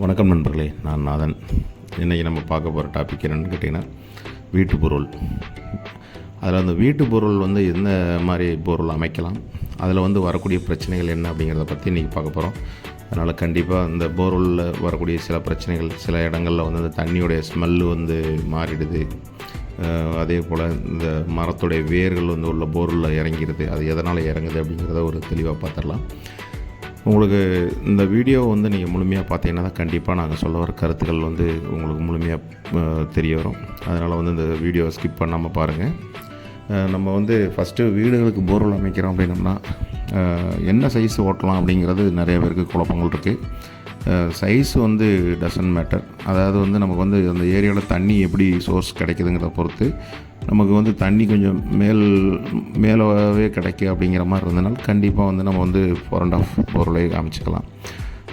வணக்கம் நண்பர்களே, நான் நாதன். இன்றைக்கி நம்ம பார்க்க போகிற டாபிக் என்னென்னு கேட்டிங்கன்னா வீட்டு பொருள். அதில் அந்த வீட்டு பொருள் எந்த மாதிரி பொருள் அமைக்கலாம், அதில் வரக்கூடிய பிரச்சனைகள் என்ன அப்படிங்கிறத பற்றி இன்றைக்கி பார்க்க போகிறோம். அதனால் கண்டிப்பாக இந்த போர்வெல்லில் வரக்கூடிய சில பிரச்சனைகள், சில இடங்களில் அந்த தண்ணியோடைய ஸ்மெல்லு மாறிடுது. அதே போல் இந்த மரத்துடைய வேர்கள் உள்ள போர்வெல்லில் இறங்கிடுது. அது எதனால் இறங்குது அப்படிங்கிறத ஒரு தெளிவாக பார்த்துடலாம். உங்களுக்கு இந்த வீடியோ நீங்கள் முழுமையாக பார்த்தீங்கன்னா தான் கண்டிப்பாக நாங்கள் சொல்ல வர கருத்துக்கள் உங்களுக்கு முழுமையாக தெரிய வரும். அதனால் இந்த வீடியோவை ஸ்கிப் பண்ணாமல் பாருங்கள். நம்ம ஃபஸ்ட்டு வீடுகளுக்கு போர்வெல் அமைக்கிறோம் அப்படின்னோம்னா என்ன சைஸ் ஓட்டலாம் அப்படிங்கிறது நிறைய பேருக்கு குழப்பங்கள் இருக்குது. Size doesn't matter. அதாவது நமக்கு அந்த ஏரியாவில் தண்ணி எப்படி சோர்ஸ் கிடைக்குதுங்கிறத பொறுத்து நமக்கு தண்ணி கொஞ்சம் மேலவே கிடைக்கும் அப்படிங்கிற மாதிரி இருந்ததுனால கண்டிப்பாக நம்ம 4.5 போர்வெல்லை அமைச்சிக்கலாம்.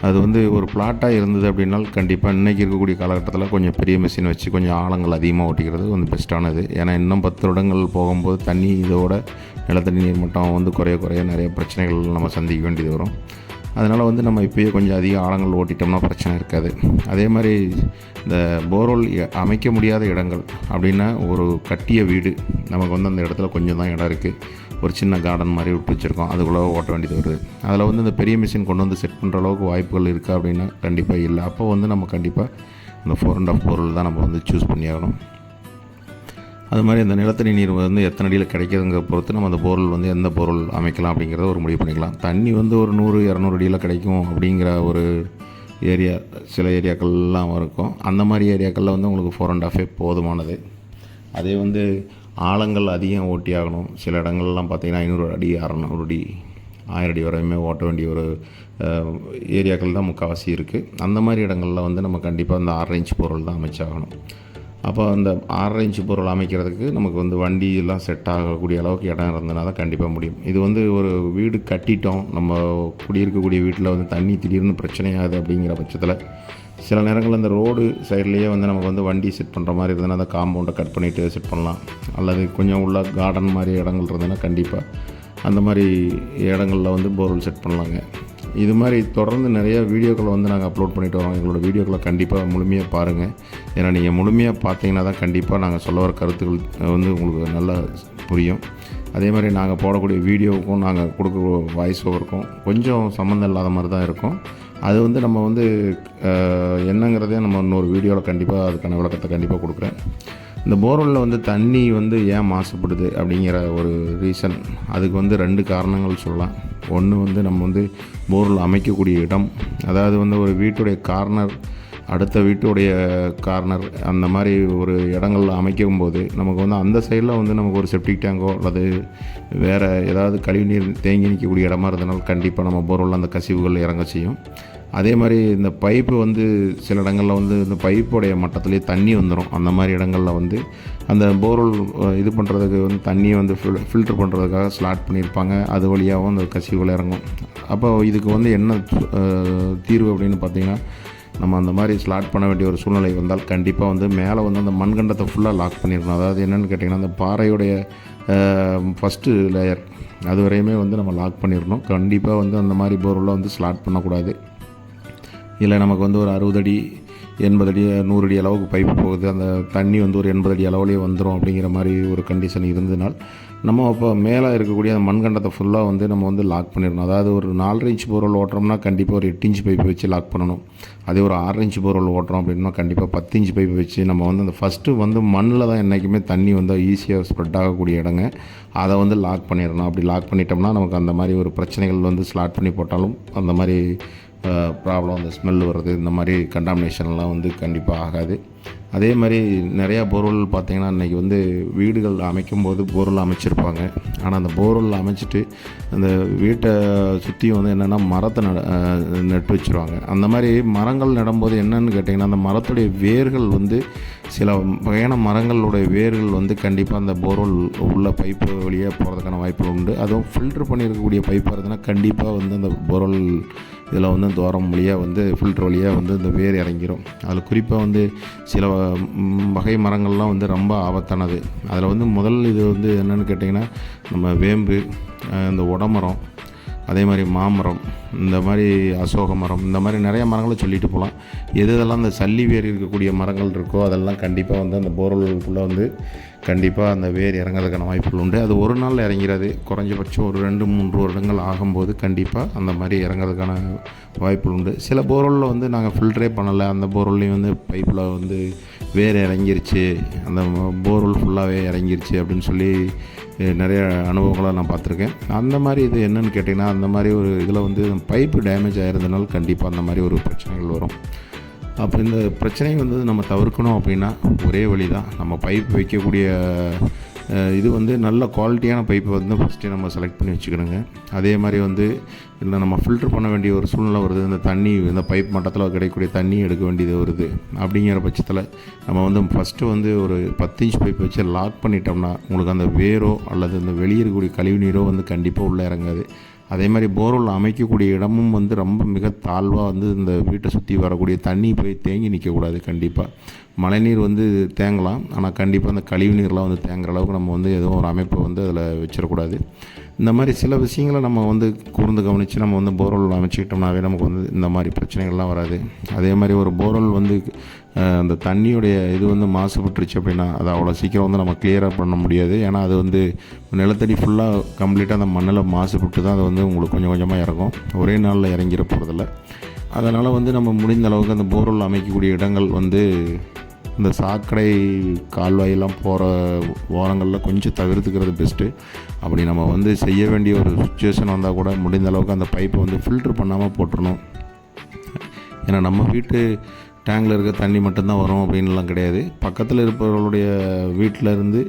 அது ஒரு பிளாட்டாக இருந்தது அப்படின்னால் கண்டிப்பாக இன்றைக்கி இருக்கக்கூடிய காலகட்டத்தில் கொஞ்சம் பெரிய மிஷின் வச்சு கொஞ்சம் ஆழங்கள் அதிகமாக ஓட்டிக்கிறது பெஸ்ட்டானது. ஏன்னா இன்னும் 10 வருடங்கள் போகும்போது தண்ணி இதோட நிலத்தடி நீர் மட்டம் குறைய நிறைய பிரச்சனைகள் நம்ம சந்திக்க வேண்டியது வரும். அதனால் நம்ம இப்போயே கொஞ்சம் அதிக ஆழங்கள் ஓட்டிட்டோம்னா பிரச்சனை இருக்காது. அதே மாதிரி இந்த போர்வெல் அமைக்க முடியாத இடங்கள் அப்படின்னா, ஒரு கட்டிய வீடு நமக்கு அந்த இடத்துல கொஞ்சம் தான் இடம் இருக்குது, ஒரு சின்ன கார்டன் மாதிரி விட்டு வச்சுருக்கோம், அதுக்குள்ளே ஓட்ட வேண்டியது வருது. அதில் இந்த பெரிய மிஷின் கொண்டு செட் பண்ணுற அளவுக்கு வாய்ப்புகள் இருக்கா அப்படின்னா கண்டிப்பாக இல்லை. அப்போ நம்ம கண்டிப்பாக இந்த 4.5 போர்வெல் தான் நம்ம சூஸ் பண்ணி ஆகணும். அது மாதிரி அந்த நிலத்தடி நீர் எத்தனை அடியில் கிடைக்கிறதுங்கிற பொறுத்து நம்ம அந்த போர்வெல் எந்த போர்வெல் அமைக்கலாம் அப்படிங்கிறத ஒரு முடிவு பண்ணிக்கலாம். தண்ணி ஒரு 100-200 அடியில் கிடைக்கும் அப்படிங்கிற ஒரு ஏரியா, சில ஏரியாக்கள்லாம் இருக்கும். அந்த மாதிரி ஏரியாக்களில் உங்களுக்கு 4.5 போதுமானது. அதே ஆழங்கள் அதிகம் ஓட்டி ஆகணும். சில இடங்கள்லாம் பார்த்திங்கன்னா 500 அடி 600 அடி 1000 அடி வரையுமே ஓட்ட வேண்டிய ஒரு ஏரியாக்கள் தான் முக்கால்வாசி இருக்குது. அந்த மாதிரி இடங்களில் நம்ம கண்டிப்பாக அந்த 6 இன்ச் போர்வெல் தான் அமைச்சாகணும். அப்போ அந்த 6 இன்ச் பொருள் அமைக்கிறதுக்கு நமக்கு வண்டியெல்லாம் செட் ஆகக்கூடிய அளவுக்கு இடம் இருந்ததுனா தான் கண்டிப்பாக முடியும். இது ஒரு வீடு கட்டிட்டோம், நம்ம குடியிருக்கக்கூடிய வீட்டில் தண்ணி திடீர்னு பிரச்சனையாகுது அப்படிங்கிற பட்சத்தில் சில நேரங்களில் அந்த ரோடு சைட்லேயே நமக்கு வண்டி செட் பண்ணுற மாதிரி இருந்ததுன்னா அந்த காம்பவுண்டை கட் பண்ணிவிட்டு செட் பண்ணலாம். அல்லது கொஞ்சம் உள்ள கார்டன் மாதிரி இடங்கள் இருந்ததுன்னா கண்டிப்பாக அந்த மாதிரி இடங்களில் போர்வெல் செட் பண்ணலாங்க. இது மாதிரி தொடர்ந்து நிறையா வீடியோக்களை நாங்கள் அப்லோட் பண்ணிட்டு வரோம். எங்களோட வீடியோக்களை கண்டிப்பாக முழுமையாக பாருங்கள். ஏன்னா நீங்கள் முழுமையாக பார்த்தீங்கன்னா தான் கண்டிப்பாக நாங்கள் சொல்ல வர கருத்துக்கள் உங்களுக்கு நல்லா புரியும். அதே மாதிரி நாங்கள் போடக்கூடிய வீடியோவுக்கும் நாங்கள் கொடுக்க வாய்ஸ் ஓவருக்கும் கொஞ்சம் சம்மந்தம் இல்லாத மாதிரி தான் இருக்கும். அது நம்ம என்னங்கிறதே நம்ம இன்னொரு வீடியோவில் கண்டிப்பாக அதுக்கான விளக்கத்தை கண்டிப்பாக கொடுக்குறேன். இந்த போர்வெல்லில் தண்ணி ஏன் மாசுபடுது அப்படிங்கிற ஒரு ரீசன், அதுக்கு 2 காரணங்கள் சொல்லலாம். ஒன்று நம்ம போர்வெல் அமைக்கக்கூடிய இடம், அதாவது ஒரு வீட்டுடைய கார்னர், அடுத்த வீட்டுடைய கார்னர், அந்த மாதிரி ஒரு இடங்களில் அமைக்கும்போது நமக்கு அந்த சைடில் நமக்கு ஒரு செப்டிக் டேங்கோ அல்லது வேறு ஏதாவது கழிவுநீர் தேங்கி நிற்கக்கூடிய இடமா இருந்ததுனால கண்டிப்பாக நம்ம போர்வெல்லில் அந்த கசிவுகள் இறங்க செய்யும். அதே மாதிரி இந்த பைப்பு சில இடங்களில் இந்த பைப்புடைய மட்டத்துலேயே தண்ணி வந்துடும். அந்த மாதிரி இடங்களில் அந்த போர்வெல் இது பண்ணுறதுக்கு தண்ணியை ஃபில்ட்ரு பண்ணுறதுக்காக ஸ்லாட் பண்ணியிருப்பாங்க. அது வழியாகவும் அந்த கசிவுகள் இறங்கும். அப்போ இதுக்கு என்ன தீர்வு அப்படின்னு பார்த்திங்கன்னா, நம்ம அந்த மாதிரி ஸ்லாட் பண்ண வேண்டிய ஒரு சூழ்நிலை வந்தால் கண்டிப்பாக மேலே அந்த மண்கண்டத்தை ஃபுல்லாக லாக் பண்ணிடணும். அதாவது என்னென்னு கேட்டிங்கன்னா, அந்த பாறையுடைய ஃபஸ்ட்டு லேயர் அது வரையுமே நம்ம லாக் பண்ணிடணும். கண்டிப்பாக அந்த மாதிரி போர்வெல்லில் ஸ்லாட் பண்ணக்கூடாது. இல்லை நமக்கு ஒரு 60 அடி 80 அடி 100 அடி அளவுக்கு பைப்பு போகுது, அந்த தண்ணி ஒரு 80 அடி அளவுலேயே வந்துடும் அப்படிங்கிற மாதிரி ஒரு கண்டிஷன் இருந்ததுனால் நம்ம அப்போ மேலே இருக்கக்கூடிய அந்த மண்கண்டத்தை ஃபுல்லாக நம்ம லாக் பண்ணிடணும். அதாவது ஒரு 4 இன்ச் போர்வெல் ஓட்டுறோம்னா கண்டிப்பாக ஒரு 8 இன்ச் பைப்பு வச்சு லாக் பண்ணணும். அதே ஒரு 6 இன்ச் போர்வெல் ஓட்டுறோம் அப்படின்னா கண்டிப்பாக 10 இன்ச் பைப்பு வச்சு நம்ம அந்த ஃபஸ்ட்டு மண்ணில் தான் என்றைக்குமே தண்ணி ஈஸியாக ஸ்ப்ரெட் ஆகக்கூடிய இடங்க, அதை லாக் பண்ணிடணும். அப்படி லாக் பண்ணிட்டோம்னா நமக்கு அந்த மாதிரி ஒரு பிரச்சனைகள் ஸ்லாட் பண்ணி போட்டாலும் அந்த மாதிரி ப்ராப்ளம், அந்த ஸ்மெல் வர்றது, இந்த மாதிரி கண்டாமினேஷன்லாம் கண்டிப்பாக ஆகாது. அதே மாதிரி நிறையா போர்வெல் பார்த்திங்கன்னா இன்றைக்கி வீடுகள் அமைக்கும்போது போர்வெல் அமைச்சிருப்பாங்க. ஆனால் அந்த போர்வெல் அமைச்சிட்டு அந்த வீட்டை சுற்றியும் என்னென்னா மரத்தை நட்டு வச்சுருவாங்க. அந்த மாதிரி மரங்கள் நடும்போது என்னென்னு கேட்டிங்கன்னா, அந்த மரத்துடைய வேர்கள் சில வகையான மரங்களுடைய வேர்கள் கண்டிப்பாக அந்த போர்வெல் உள்ள பைப்பு வழியாக போகிறதுக்கான வாய்ப்புகள் உண்டு. அதுவும் ஃபில்ட்ரு பண்ணியிருக்கக்கூடிய பைப்பாக இருந்ததுன்னா கண்டிப்பாக அந்த போர்வெல் இதில் தோரம் வழியாக ஃபில்ட்ரு வழியாக இந்த வேர் இறங்கிடும். அதில் குறிப்பாக சில வகை மரங்கள்லாம் ரொம்ப ஆபத்தானது. அதில் முதல் இது என்னென்னு கேட்டிங்கன்னா, நம்ம வேம்பு, இந்த உடமரம், அதே மாதிரி மாமரம், இந்த மாதிரி அசோக மரம், இந்த மாதிரி நிறைய மரங்களை சொல்லிட்டு போகலாம். எதெல்லாம் அந்த சல்லி வேர் இருக்கக்கூடிய மரங்கள் இருக்கோ அதெல்லாம் கண்டிப்பாக வந்து அந்த போர்வெல்குள்ளே வந்து கண்டிப்பாக அந்த வேர் இறங்கிறதுக்கான வாய்ப்புகள் உண்டு. அது ஒரு நாள் இறங்கிறது, குறைஞ்சபட்சம் ஒரு 2-3 வருடங்கள் ஆகும்போது கண்டிப்பாக அந்த மாதிரி இறங்கிறதுக்கான வாய்ப்புகள் உண்டு. சில போர்வெல்லில் வந்து நாங்கள் ஃபில்டரே பண்ணலை, அந்த போர்வெல்லையும் வந்து பைப்பில் வந்து வேர் இறங்கிருச்சு, அந்த போர்வெல் ஃபுல்லாகவே இறங்கிருச்சு அப்படின்னு சொல்லி நிறைய அனுபவங்களை நான் பார்த்துருக்கேன். அந்த மாதிரி இது என்னென்னு கேட்டிங்கன்னா, அந்த மாதிரி ஒரு இதில் வந்து பைப்பு டேமேஜ் ஆகிறதுனால கண்டிப்பாக அந்த மாதிரி ஒரு பிரச்சனைகள் வரும். அப்போ இந்த பிரச்சனையை வந்து நம்ம தவிர்க்கணும் அப்படின்னா ஒரே வழி தான், நம்ம பைப் வைக்கக்கூடிய இது வந்து நல்ல குவாலிட்டியான பைப்பை வந்து ஃபஸ்ட்டு நம்ம செலக்ட் பண்ணி வச்சுக்கணுங்க. அதே மாதிரி வந்து இல்லை நம்ம ஃபில்ட்ரு பண்ண வேண்டிய ஒரு சூழ்நிலை வருது, இந்த தண்ணி இந்த பைப் மட்டத்தில் கிடைக்கக்கூடிய தண்ணி எடுக்க வேண்டியது வருது. அப்படிங்கிற பட்சத்தில் நம்ம வந்து ஃபஸ்ட்டு வந்து ஒரு 10 இன்ச் பைப் வச்சு லாக் பண்ணிட்டோம்னா உங்களுக்கு அந்த வேரோ அல்லது இந்த வெளியே இருக்கக்கூடிய கழிவு நீரோ வந்து கண்டிப்பாக உள்ளே இறங்காது. அதே மாதிரி போர்வெல் அமைக்கக்கூடிய இடமும் வந்து ரொம்ப மிக தாழ்வாக வந்து இந்த வீட்டை சுற்றி வரக்கூடிய தண்ணி போய் தேங்கி நிற்கக்கூடாது. கண்டிப்பாக மழைநீர் வந்து தேங்கலாம், ஆனால் கண்டிப்பாக அந்த கழிவு நீர்லாம் வந்து தேங்குற அளவுக்கு நம்ம வந்து எதுவும் ஒரு அமைப்பை வந்து அதில் வச்சிடக்கூடாது. இந்த மாதிரி சில விஷயங்களை நம்ம வந்து கூர்ந்து கவனித்து நம்ம வந்து போர்வெல் அமைச்சிக்கிட்டோம்னாவே நமக்கு வந்து இந்த மாதிரி பிரச்சனைகள்லாம் வராது. அதே மாதிரி ஒரு போர்வெல் வந்து அந்த தண்ணியுடைய இது வந்து மாசுபட்டுருச்சு அப்படின்னா அது அவ்வளோ சீக்கிரம் வந்து நம்ம கிளியராக பண்ண முடியாது. ஏன்னா அது வந்து நிலத்தடி ஃபுல்லாக கம்ப்ளீட்டாக அந்த மண்ணில் மாசுபட்டு தான் அது வந்து உங்களுக்கு கொஞ்சம் கொஞ்சமாக இறங்கும், ஒரே நாளில் இறங்கிட போகிறதில்ல. அதனால் வந்து நம்ம முடிந்த அளவுக்கு அந்த போர்வெல் அமைக்கக்கூடிய இடங்கள் வந்து இந்த சாக்கடை கால்வாயெல்லாம் போகிற ஓரங்களில் கொஞ்சம் தவிர்த்துக்கிறது பெஸ்ட்டு. அப்படி நம்ம வந்து செய்ய வேண்டிய ஒரு சுச்சுவேஷன் வந்தால் கூட முடிந்த அளவுக்கு அந்த பைப்பை வந்து ஃபில்ட்ரு பண்ணாமல் போட்டுடணும். ஏன்னா நம்ம வீட்டு டேங்கில் இருக்க தண்ணி மட்டும்தான் வரும் அப்படின்லாம் கிடையாது. பக்கத்தில் இருப்பவர்களுடைய வீட்டில் இருந்து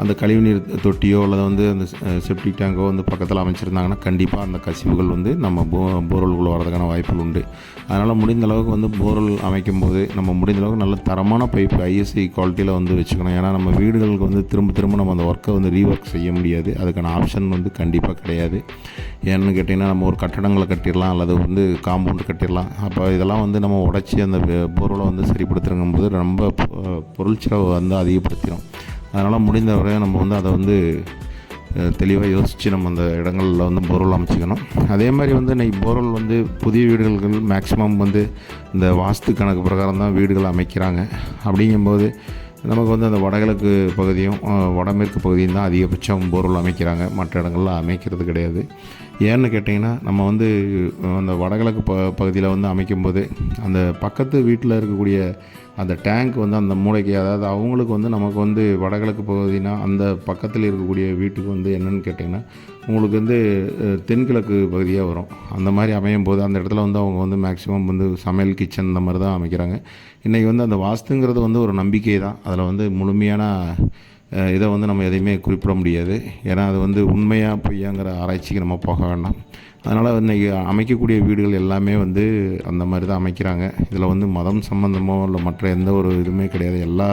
அந்த கழிவுநீர் தொட்டியோ அல்லது வந்து அந்த செப்டிக் டேங்கோ வந்து பக்கத்தில் அமைச்சிருந்தாங்கன்னா கண்டிப்பாக அந்த கசிவுகள் வந்து நம்ம போர்வெல்குள்ளே வரதுக்கான வாய்ப்புகள் உண்டு. அதனால் முடிந்த அளவுக்கு வந்து போர்வெல் அமைக்கும் போது நம்ம முடிந்த அளவுக்கு நல்ல தரமான பைப்பு ஐஎஸ்ஐ குவாலிட்டியில் வந்து வச்சுக்கணும். ஏன்னா நம்ம வீடுகளுக்கு வந்து திரும்ப திரும்ப நம்ம அந்த ஒர்க்கை வந்து ரீஒர்க் செய்ய முடியாது, அதுக்கான ஆப்ஷன் வந்து கண்டிப்பாக கிடையாது. ஏன்னு கேட்டிங்கன்னா நம்ம ஒரு கட்டடங்களை கட்டிடலாம் அல்லது வந்து காம்பவுண்டு கட்டிடலாம். அப்போ இதெல்லாம் வந்து நம்ம உடச்சி அந்த போர்வெலை வந்து சரிப்படுத்துறங்கும் போது ரொம்ப பொருள் செலவு வந்து அதிகப்படுத்திடும். அதனால் முடிந்த வரை நம்ம வந்து அதை வந்து தெளிவாக யோசித்து நம்ம அந்த இடங்களில் வந்து போர்வெல் அமைச்சிக்கணும். அதே மாதிரி வந்து இன்றைக்கி போர்வெல் வந்து புதிய வீடுகள் மேக்ஸிமம் வந்து இந்த வாஸ்து கணக்கு பிரகாரம் தான் வீடுகள் அமைக்கிறாங்க. அப்படிங்கும்போது நமக்கு வந்து அந்த வடகிழக்கு பகுதியும் வடமேற்கு பகுதியும் தான் அதிகபட்சம் போர்வெல் அமைக்கிறாங்க, மற்ற இடங்களில் அமைக்கிறது கிடையாது. ஏன்னு கேட்டிங்கன்னா நம்ம வந்து அந்த வடகிழக்கு பகுதியில் வந்து அமைக்கும்போது அந்த பக்கத்து வீட்டில் இருக்கக்கூடிய அந்த டேங்க் வந்து அந்த மூளைக்கு, அதாவது அவங்களுக்கு வந்து நமக்கு வந்து வடகிழக்கு பகுதினா அந்த பக்கத்தில் இருக்கக்கூடிய வீட்டுக்கு வந்து என்னென்னு கேட்டிங்கன்னா உங்களுக்கு வந்து தென்கிழக்கு பகுதியாக வரும். அந்த மாதிரி அமையும் போது அந்த இடத்துல வந்து அவங்க வந்து மேக்ஸிமம் வந்து சமையல் கிச்சன் இந்த மாதிரி தான் அமைக்கிறாங்க. இன்றைக்கி வந்து அந்த வாஸ்துங்கிறது வந்து ஒரு நம்பிக்கை தான், அதில் வந்து முழுமையான இதை வந்து நம்ம எதையுமே குறிப்பிட முடியாது. ஏன்னா அது வந்து உண்மையாக பொய்யாங்கிற ஆராய்ச்சிக்கு நம்ம போக வேண்டாம். அதனால் இன்றைக்கி அமைக்கக்கூடிய வீடுகள் எல்லாமே வந்து அந்த மாதிரி தான் அமைக்கிறாங்க. இதில் வந்து மதம் சம்மந்தமோ இல்லை மற்ற எந்த ஒரு இதுவுமே கிடையாது. எல்லா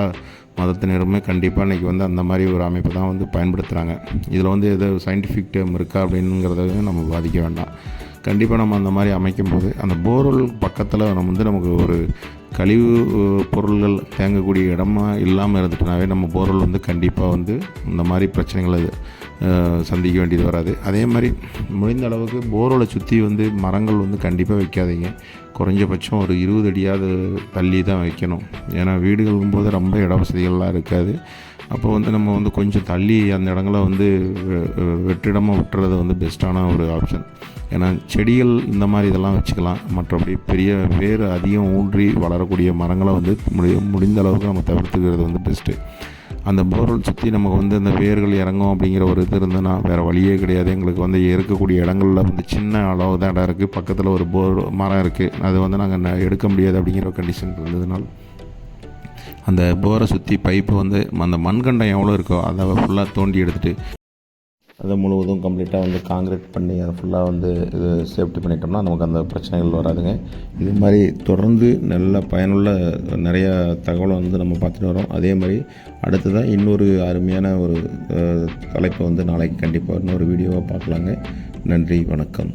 மதத்தினருமே கண்டிப்பாக இன்றைக்கி வந்து அந்த மாதிரி ஒரு அமைப்பு தான் வந்து பயன்படுத்துகிறாங்க. இதில் வந்து எதோ சயின்டிஃபிக் டேர்ம் இருக்கா அப்படிங்கிறதையும் நம்ம பாதிக்க வேண்டாம். கண்டிப்பாக நம்ம அந்த மாதிரி அமைக்கும்போது அந்த போர்வெல் பக்கத்தில் நம்ம வந்து நமக்கு ஒரு கழிவு பொருள்கள் தேங்கக்கூடிய இடமா இல்லாமல் இருந்துட்டுனாவே நம்ம போர்வெல் வந்து கண்டிப்பாக வந்து இந்த மாதிரி பிரச்சனைகளை சந்திக்க வேண்டியது வராது. அதே மாதிரி முடிந்த அளவுக்கு போர்வெலை சுற்றி வந்து மரங்கள் வந்து கண்டிப்பாக வைக்காதீங்க. குறைஞ்சபட்சம் ஒரு 20 அடியாவது தள்ளி தான் வைக்கணும். ஏன்னா வீடுகளும் போது ரொம்ப இட வசதிகள்லாம் இருக்காது. அப்போ வந்து நம்ம வந்து கொஞ்சம் தள்ளி அந்த இடங்களை வந்து வெற்றிடமாக விட்டுறது வந்து பெஸ்ட்டான ஒரு ஆப்ஷன். ஏன்னா செடிகள் இந்த மாதிரி இதெல்லாம் வச்சுக்கலாம், மற்றபடி பெரிய வேறு அதிகம் ஊன்றி வளரக்கூடிய மரங்களை வந்து முடிந்த அளவுக்கு நம்ம தவிர்த்துக்கிறது வந்து பெஸ்ட்டு. அந்த போர்வெல் சுற்றி நமக்கு வந்து அந்த வேர்கள் இறங்கும் அப்படிங்கிற ஒரு இது இருந்ததுன்னா வேறு வழியே கிடையாது. எங்களுக்கு வந்து இருக்கக்கூடிய இடங்களில் வந்து சின்ன அளவு தான் இடம் இருக்குது, பக்கத்தில் ஒரு மரம் இருக்குது, அது வந்து நாங்கள் எடுக்க முடியாது அப்படிங்கிற ஒரு கண்டிஷன் இருந்ததுனால அந்த போரை சுற்றி பைப்பு வந்து அந்த மண்கண்டம் எவ்வளோ இருக்கோ அதை ஃபுல்லாக தோண்டி எடுத்துகிட்டு அதை முழுவதும் கம்ப்ளீட்டாக வந்து காங்கிரீட் பண்ணி அதை ஃபுல்லாக வந்து இது சேஃப்டி பண்ணிட்டோம்னா நமக்கு அந்த பிரச்சனைகள் வராதுங்க. இது மாதிரி தொடர்ந்து நல்ல பயனுள்ள நிறையா தகவலை வந்து நம்ம பார்த்துட்டு வரோம். அதே மாதிரி அடுத்ததாக இன்னொரு அருமையான ஒரு தலைப்பை வந்து நாளைக்கு கண்டிப்பாக இன்னொரு வீடியோவாக பார்க்கலாங்க. நன்றி, வணக்கம்.